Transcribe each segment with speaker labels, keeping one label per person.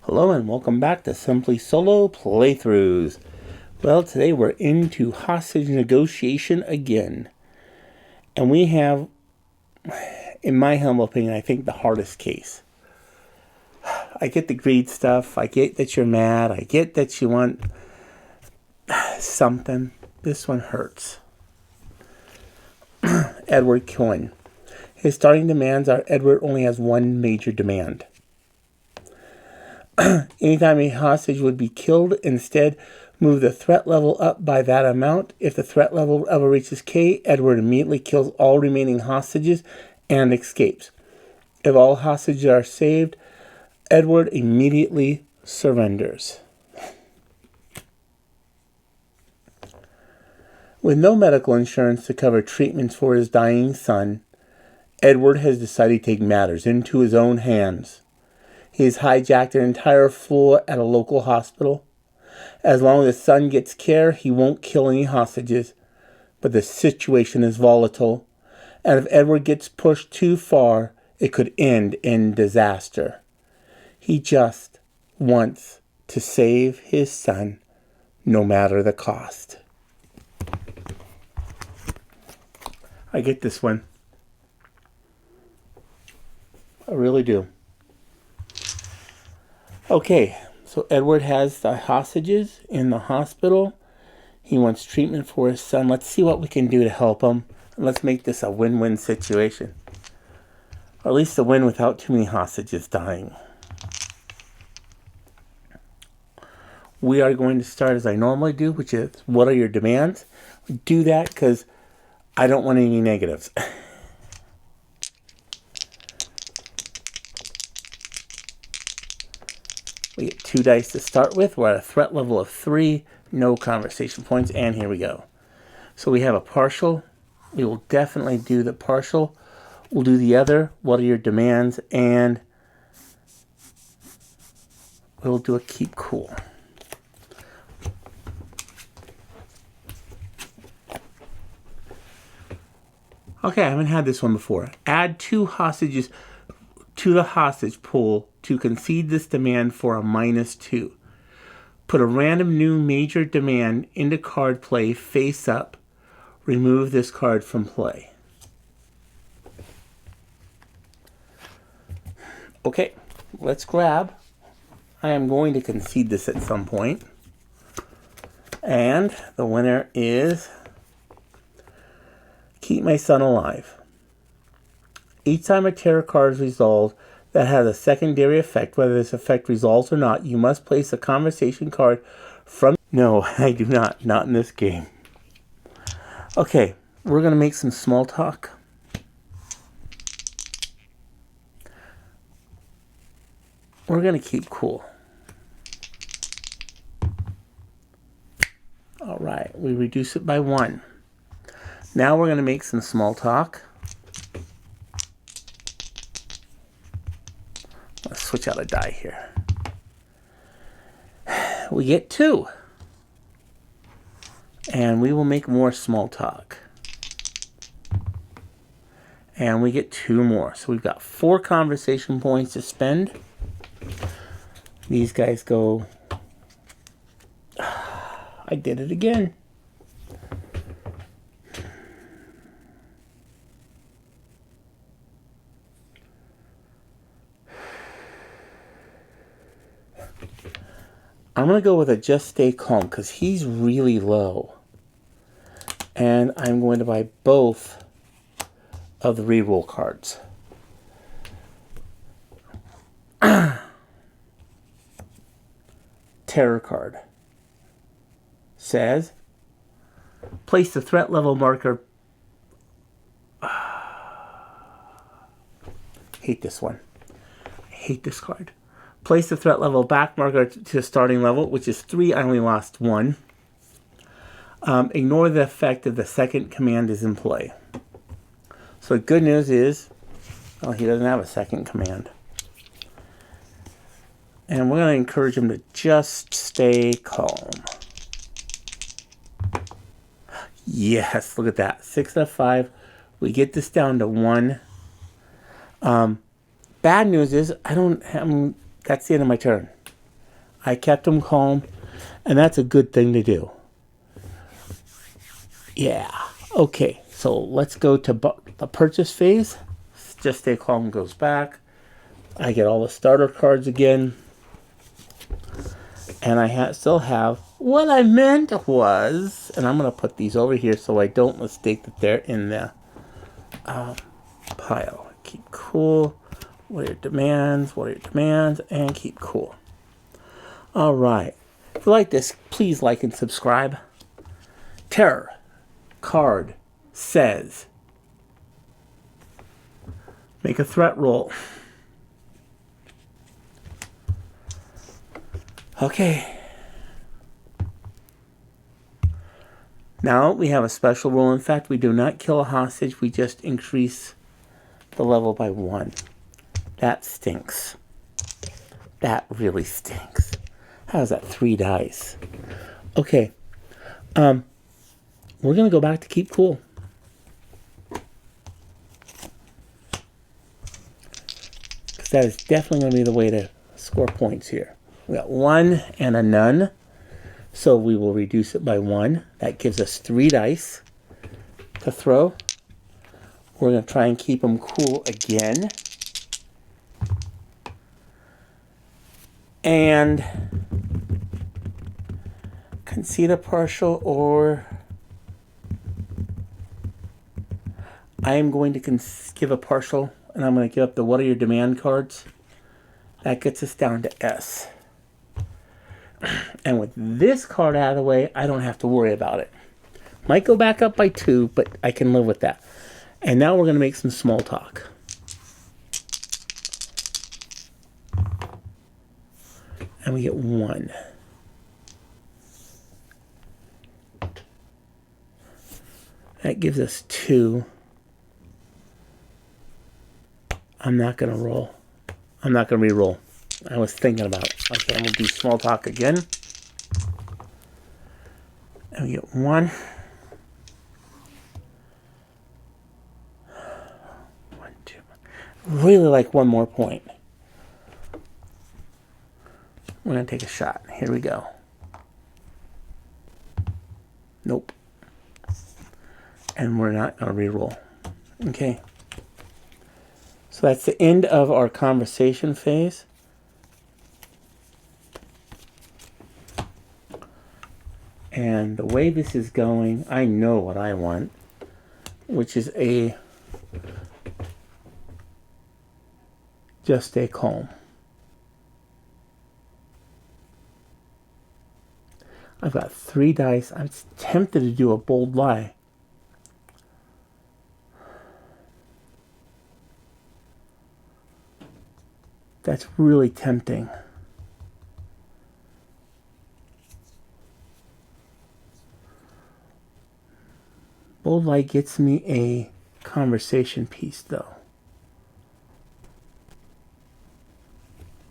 Speaker 1: Hello and welcome back to Simply Solo Playthroughs. Well, today we're into hostage negotiation again. And we have, in my humble opinion, I think the hardest case. I get the greed stuff. I get that you're mad. I get that you want something. This one hurts. Edward Quinn. His starting demands are Edward only has one major demand. Anytime a hostage would be killed, instead move the threat level up by that amount. If the threat level ever reaches K, Edward immediately kills all remaining hostages and escapes. If all hostages are saved, Edward immediately surrenders. With no medical insurance to cover treatments for his dying son, Edward has decided to take matters into his own hands. He has hijacked an entire floor at a local hospital. As long as his son gets care, he won't kill any hostages. But the situation is volatile, and if Edward gets pushed too far, it could end in disaster. He just wants to save his son, no matter the cost. I get this one. I really do. Okay, so Edward has the hostages in the hospital. He wants treatment for his son. Let's see what we can do to help him. Let's make this a win-win situation. Or at least a win without too many hostages dying. We are going to start as I normally do, which is, what are your demands? We do that because I don't want any negatives. We get 2 dice to start with. We're at a threat level of 3. No conversation points. And here we go. So we have a partial. We will definitely do the partial. We'll do the other. What are your demands? And we'll do a keep cool. Okay, I haven't had this one before. Add 2 hostages to the hostage pool to concede this demand for a -2. Put a random new major demand into card play face up. Remove this card from play. Okay, let's grab. I am going to concede this at some point. And the winner is Keep My Son Alive. Each time a terror card is resolved that has a secondary effect, whether this effect resolves or not, you must place a conversation card from... No, I do not. Not in this game. Okay, we're going to make some small talk. We're going to keep cool. All right, we reduce it by 1. Now we're going to make some small talk. Let's switch out a die here. We get 2. And we will make more small talk. And we get 2 more. So we've got 4 conversation points to spend. These guys go... I did it again. I'm going to go with a just stay calm because he's really low. And I'm going to buy both of the reroll cards. Terror card says, place the threat level marker. Hate this one. I hate this card. Place the threat level back marker to the starting level, which is 3. I only lost 1. Ignore the effect if the second command is in play. So the good news is, well, he doesn't have a second command. And we're going to encourage him to just stay calm. Yes, look at that. 6 out of 5. We get this down to 1. Bad news is, that's the end of my turn. I kept him calm, and that's a good thing to do. Yeah. Okay, so let's go to the purchase phase. Just stay calm goes back. I get all the starter cards again. And I still have, what I meant was, and I'm going to put these over here so I don't mistake that they're in the pile. Keep cool. What are your demands? What are your demands? And keep cool. All right. If you like this, please like and subscribe. Terror card says, make a threat roll. Okay. Now we have a special rule. In fact, we do not kill a hostage. We just increase the level by 1. That stinks. That really stinks. How's that? 3 dice. Okay. We're going to go back to keep cool. Because that is definitely going to be the way to score points here. We got 1 and a none. So we will reduce it by 1. That gives us 3 dice to throw. We're going to try and keep them cool again. And concede a partial, or I am going to give a partial, and I'm going to give up the what are your demand cards. That gets us down to S. And with this card out of the way, I don't have to worry about it. Might go back up by 2, but I can live with that. And now we're going to make some small talk. And we get 1. That gives us 2. I'm not going to roll. I'm not going to re-roll. I was thinking about it. Okay, I'm going to do small talk again. And we get 1. 1, 2. Really like one more point. We're going to take a shot. Here we go. Nope. And we're not going to re-roll. Okay. So that's the end of our conversation phase. And the way this is going, I know what I want, which is a just stay calm. I've got 3 dice. I'm tempted to do a bold lie. That's really tempting. Bold light gets me a conversation piece, though.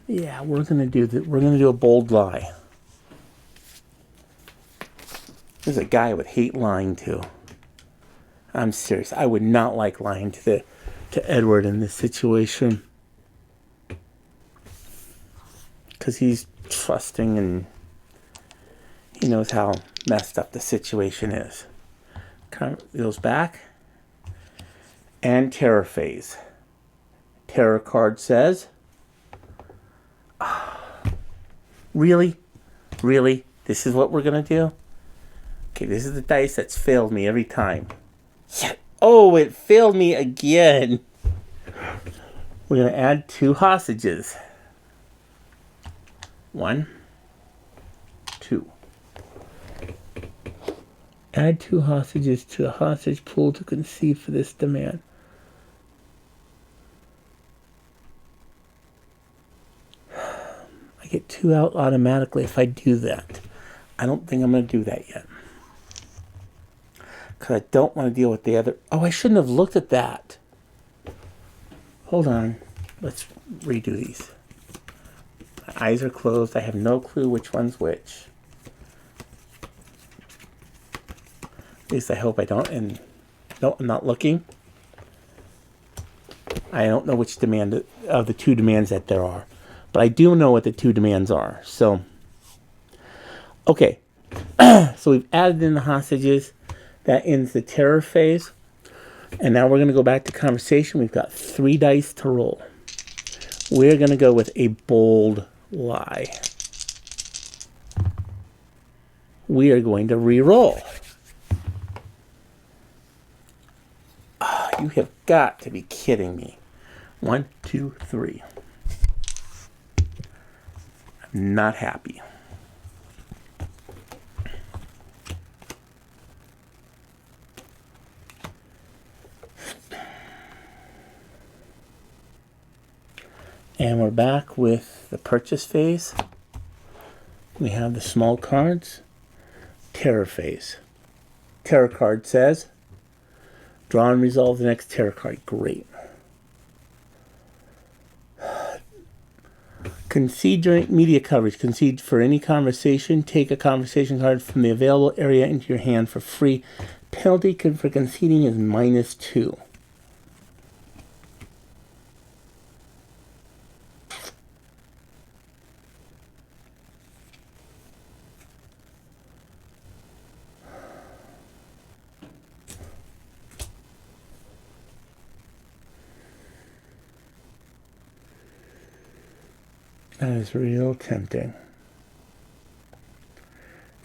Speaker 1: Yeah, we're gonna do that. We're gonna do a bold lie. There's a guy I would hate lying to. I'm serious. I would not like lying to Edward in this situation, because he's trusting and he knows how messed up the situation is. Goes back. And terror phase. Terror card says, really? Really? This is what we're going to do? Okay, this is the dice that's failed me every time. Oh, it failed me again. We're going to add 2 hostages. 1, 2. Add 2 hostages to the hostage pool to concede for this demand. I get 2 out automatically if I do that. I don't think I'm going to do that yet, because I don't want to deal with the other. Oh, I shouldn't have looked at that. Hold on. Let's redo these. My eyes are closed. I have no clue which one's which. At least I hope I don't. And no, I'm not looking. I don't know which demand of the 2 demands that there are, but I do know what the 2 demands are. So Okay, so we've added in the hostages. That ends the terror phase. And now we're going to go back to conversation. We've got 3 dice to roll. We're going to go with a bold lie. We are going to re-roll. Oh, you have got to be kidding me. 1, 2, 3. I'm not happy. And we're back with the purchase phase. We have the small cards. Terror phase. Terror card says, draw and resolve the next terror card. Great. Concede during media coverage. Concede for any conversation. Take a conversation card from the available area into your hand for free. Penalty for conceding is -2. That is real tempting.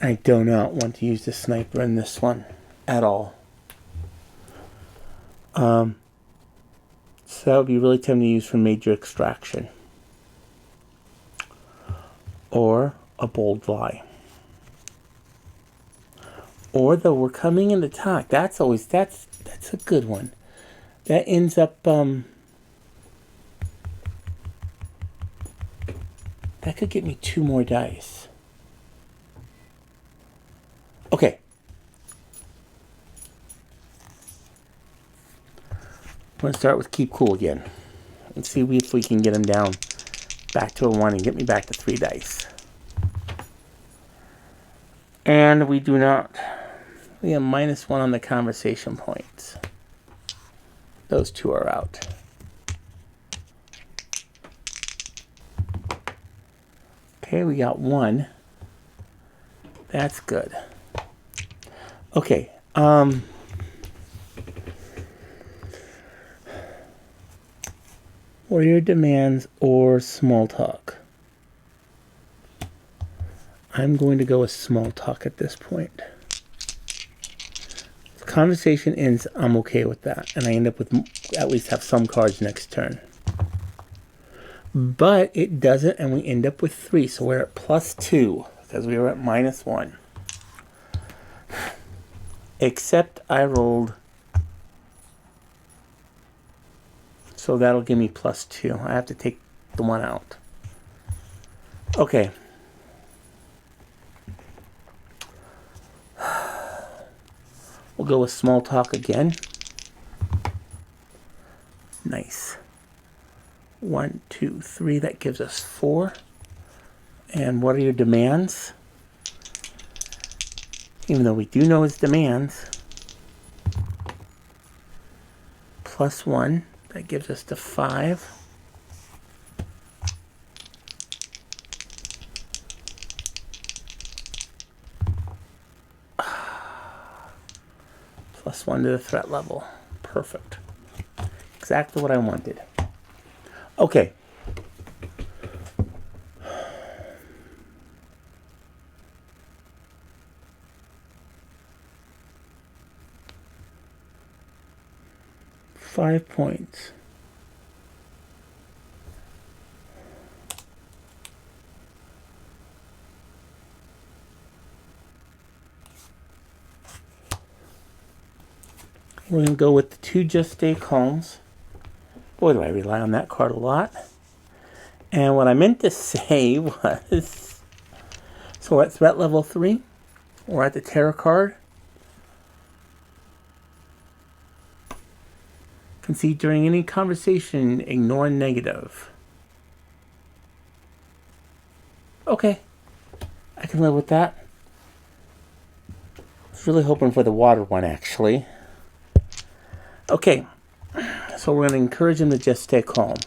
Speaker 1: I do not want to use the sniper in this one at all. So that would be really tempting to use for major extraction. Or a bold lie. Or though we're coming in to talk. That's a good one. That ends up that could get me 2 more dice. Okay. I'm going to start with keep cool again. Let's see if we can get him down back to a 1 and get me back to 3 dice. And we do not. We have -1 on the conversation points. Those 2 are out. Okay, we got 1. That's good. Okay, warrior demands or small talk. I'm going to go with small talk at this point. If the conversation ends, I'm okay with that, and I end up with at least have some cards next turn. But it doesn't, and we end up with 3, so we're at +2 because we were at -1. Except I rolled, so that'll give me +2. I have to take the 1 out. Okay. We'll go with small talk again. Nice. 1, 2, 3. That gives us 4. And what are your demands? Even though we do know his demands. +1. That gives us to 5. +1 to the threat level. Perfect. Exactly what I wanted. Okay. Five points. We're going to go with the 2 just stay calms. Boy, do I rely on that card a lot. And what I meant to say was, so we're at threat level 3. We're at the terror card. Concede during any conversation, ignore negative. Okay, I can live with that. I was really hoping for the water one, actually. Okay, so we're going to encourage him to just stay calm.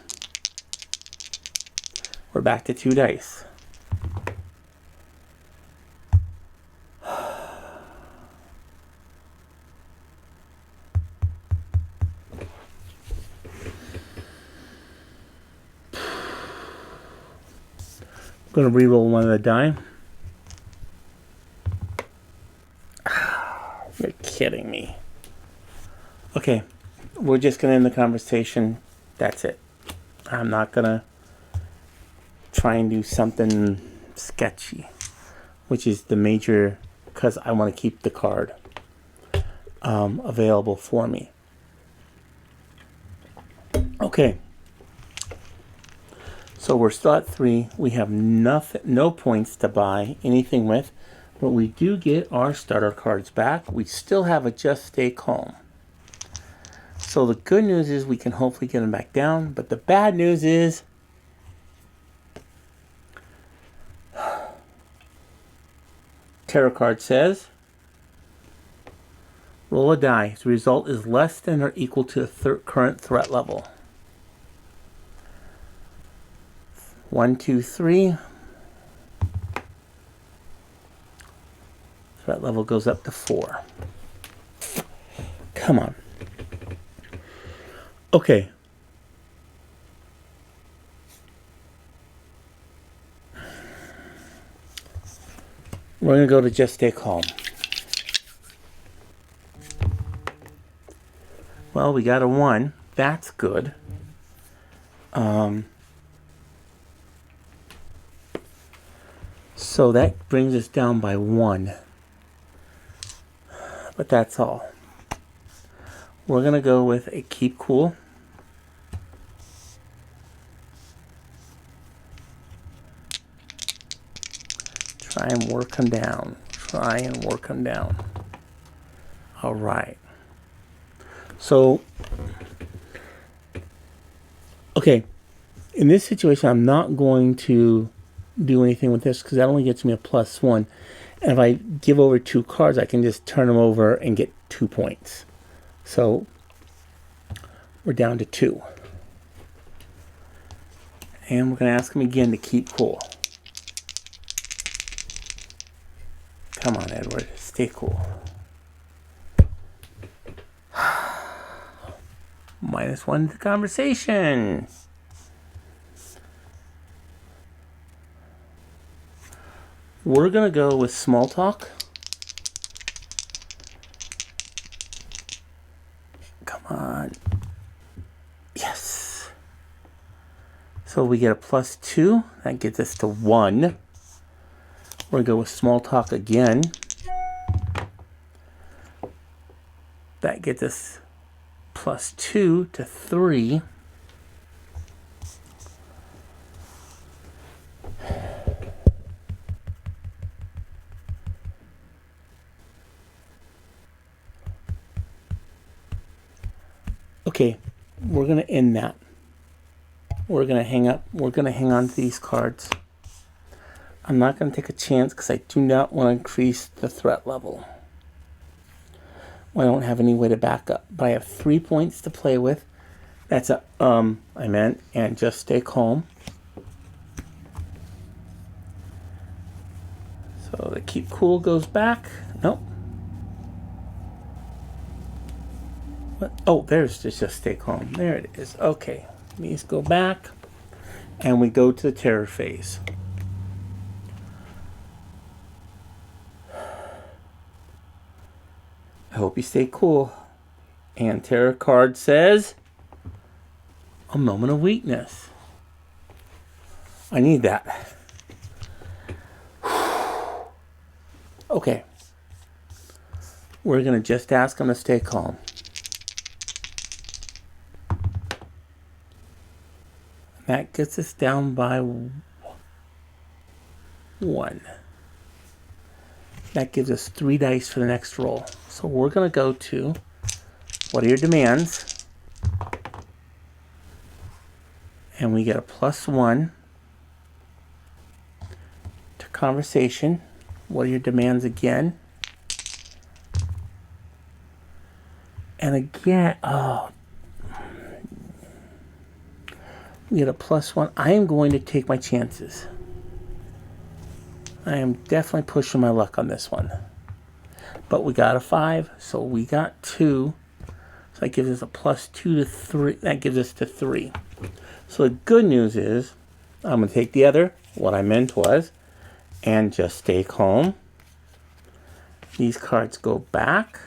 Speaker 1: We're back to 2 dice. going to re-roll one of the die. You're kidding me. Okay, we're just going to end the conversation. That's it. I'm not going to try and do something sketchy, which is the major, because I want to keep the card available for me. Okay. So we're still at 3. We have no points to buy anything with, but we do get our starter cards back. We still have a Just Stay Calm. So the good news is we can hopefully get them back down, but the bad news is tarot card says roll a die. The result is less than or equal to the current threat level. 1, 2, 3. Threat level goes up to 4. Come on. Okay. We're going to go to Just Stay Calm. Well, we got a 1. That's good. So that brings us down by 1. But that's all. We're going to go with a Keep Cool. Try and work them down. Try and work them down. All right. So, okay. In this situation, I'm not going to do anything with this because that only gets me a +1. And if I give over 2 cards, I can just turn them over and get 2 points. So we're down to 2. And we're going to ask him again to keep cool. Come on, Edward. Stay cool. -1 to conversation. We're going to go with small talk. Come on. Yes. So we get a +2. That gets us to 1. We're going to go with small talk again. That gets us +2 to 3. Okay, we're going to end that. We're going to hang up. We're going to hang on to these cards. I'm not going to take a chance because I do not want to increase the threat level. I don't have any way to back up. But I have 3 points to play with. That's a, and Just Stay Calm. So the Keep Cool goes back. Nope. Oh, there's Just Stay Calm. There it is. Okay. These go back. And we go to the terror phase. I hope you stay cool. And tarot card says a moment of weakness. I need that. Okay. We're going to just ask him to stay calm. That gets us down by 1. That gives us 3 dice for the next roll. So we're going to go to, what are your demands? And we get a +1 to conversation. What are your demands again? And again, we get a +1. I am going to take my chances. I am definitely pushing my luck on this one. But we got a 5, so we got 2. So that gives us a +2 to 3. That gives us to 3. So the good news is, I'm going to take the other what I meant was, and just stay calm. These cards go back.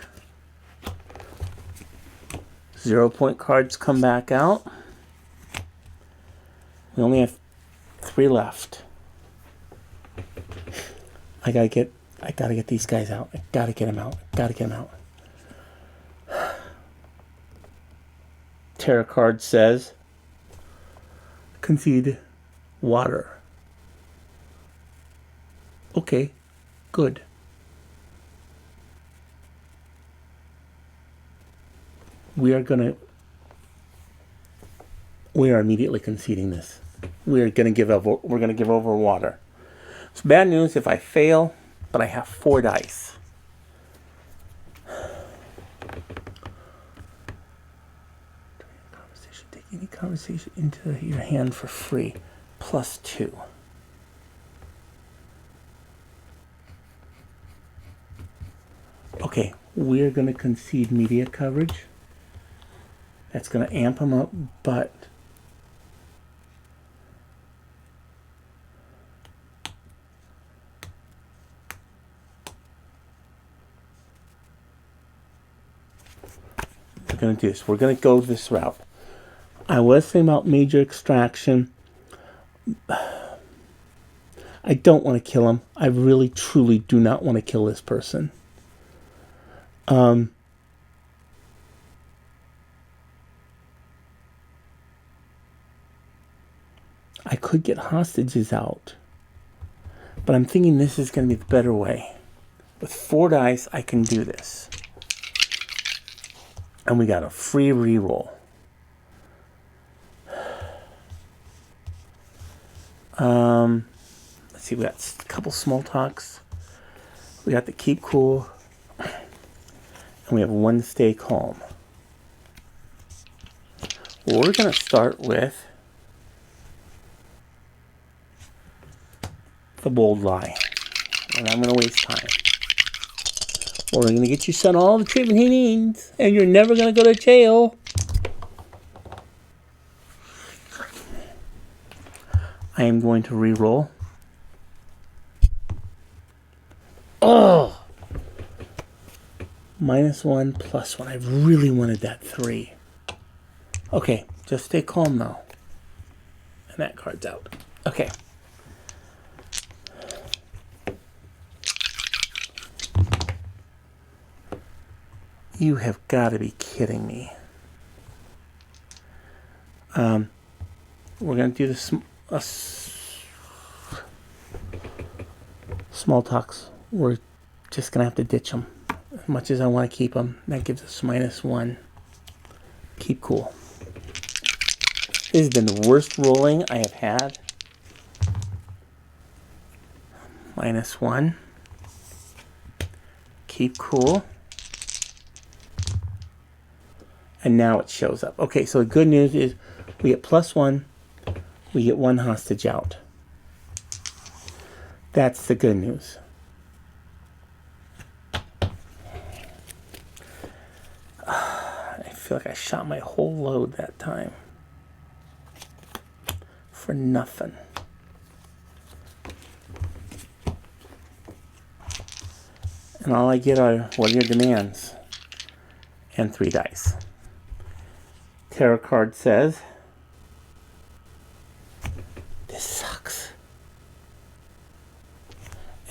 Speaker 1: 0 point cards come back out. We only have 3 left. I gotta get these guys out. I gotta get them out. Tarot card says, concede water. Okay, good. We are immediately conceding this. We're gonna give over water. It's bad news if I fail, but I have 4 dice. Take any conversation into your hand for free, +2. Okay, we're gonna concede media coverage. That's gonna amp them up, but we're going to do this. We're going to go this route. I was saying about major extraction. I don't want to kill him. I really, truly do not want to kill this person. I could get hostages out. But I'm thinking this is going to be the better way. With 4 dice, I can do this. And we got a free reroll. Let's see, we got a couple small talks. We got the keep cool. And we have 1 stay calm. Well, we're going to start with the bold lie. And I'm going to waste time. We're going to get your son all the treatment he needs, and you're never going to go to jail. I am going to re-roll. Oh! -1, +1. I really wanted that 3. Okay, just stay calm now. And that card's out. Okay. You have got to be kidding me. We're going to do this small talks. We're just going to have to ditch them. As much as I want to keep them, that gives us -1. Keep cool. This has been the worst rolling I have had. -1. Keep cool. And now it shows up. Okay, so the good news is we get +1. We get 1 hostage out. That's the good news. I feel like I shot my whole load that time. For nothing. And all I get are, what are your demands? And 3 dice. Tarot card says, this sucks.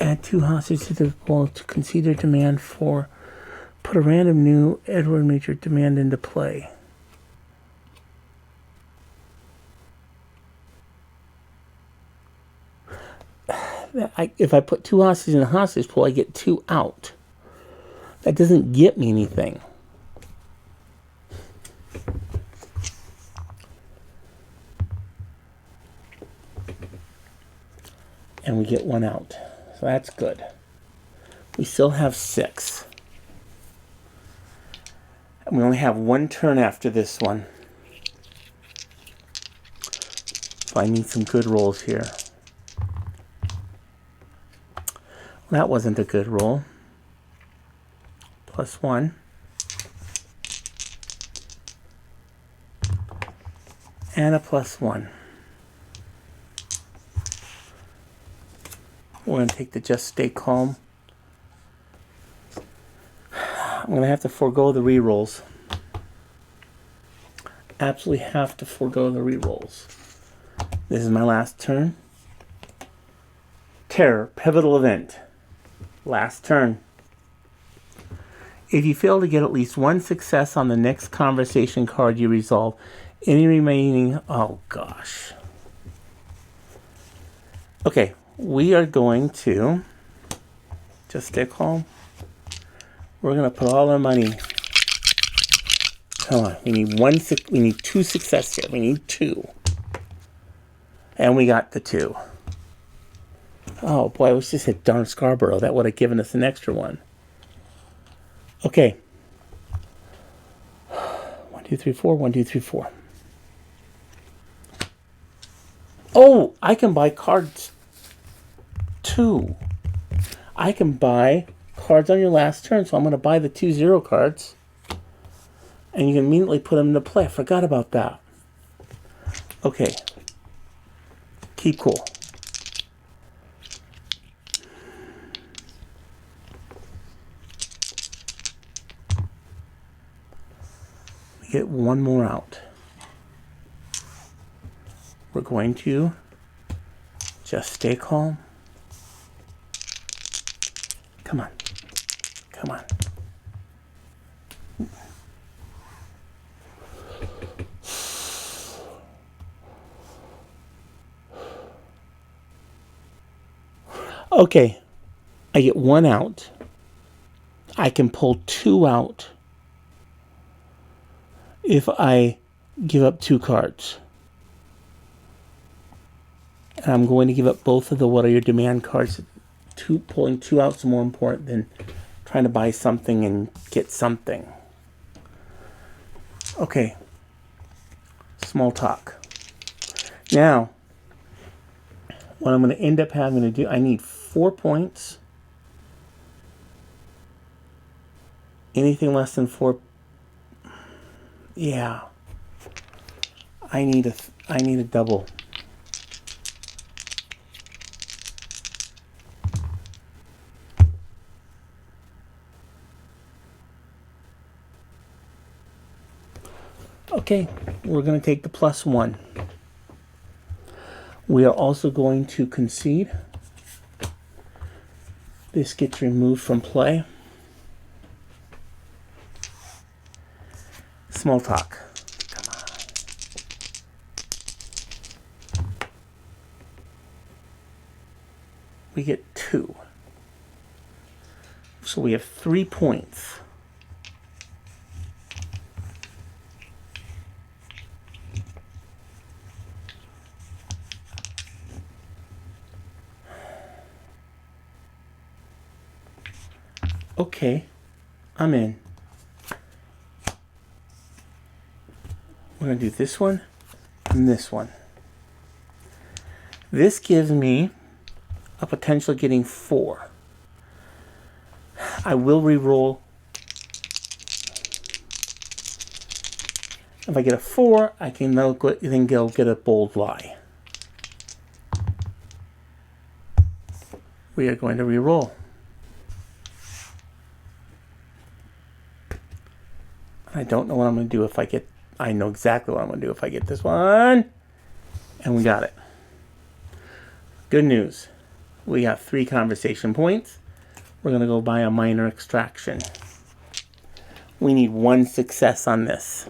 Speaker 1: Add 2 hostages to the pool to concede their demand for. Put a random new Edward Major demand into play. If I put 2 hostages in a hostage pool, I get 2 out. That doesn't get me anything. And we get 1 out. So that's good. We still have 6. And we only have 1 turn after this one. So I need some good rolls here. Well, that wasn't a good roll. +1. And a +1. We're going to take the just stay calm. I'm going to have to forego the rerolls. Absolutely have to forego the rerolls. This is my last turn. Terror, pivotal event. Last turn. If you fail to get at least one success on the next conversation card you resolve, any remaining... Oh, gosh. Okay, we are going to... Just stay calm. We're going to put all our money... Come on, we need 2 success here. We need 2. And we got the 2. Oh boy, I wish this hit darn Scarborough. That would have given us an extra one. Okay. 1, 2, 3, 4. 1, 2, 3, 4. Oh, I can buy cards too. I can buy cards on your last turn, so I'm going to buy the 2 0 cards. And you can immediately put them into play. I forgot about that. Okay. Keep cool. We get one more out. We're going to just stay calm. Come on. Come on. Okay, I get 1 out. I can pull 2 out if I give up 2 cards. And I'm going to give up both of the what are your demand cards. Pulling 2 out is more important than trying to buy something and get something. Okay, small talk. Now, what I'm going to end up having to do, I need 4 points. Anything less than 4, yeah. I need a double. Okay, we're going to take the +1. We are also going to concede. This gets removed from play. Small talk. Come on. We get 2. So we have 3 points. Okay, I'm in. We're going to do this one and this one. This gives me a potential of getting 4. I will re-roll. If I get a 4, I can then go get a bold lie. We are going to re-roll. I don't know what I'm going to do if I get... I know exactly what I'm going to do if I get this one. And we got it. Good news. We got 3 conversation points. We're going to go buy a minor extraction. We need 1 success on this.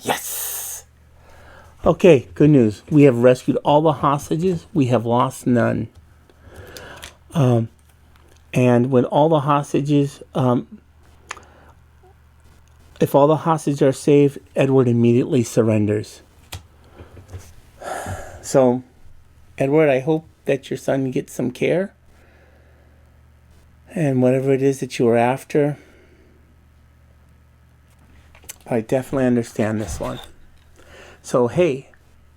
Speaker 1: Yes! Okay, good news. We have rescued all the hostages. We have lost none. And when all the hostages, if all the hostages are saved, Edward immediately surrenders. So, Edward, I hope that your son gets some care. And whatever it is that you are after, I definitely understand this one. So, hey,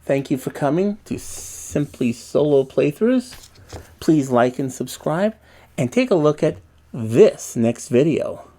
Speaker 1: thank you for coming to Simply Solo Playthroughs. Please like and subscribe. And take a look at this next video.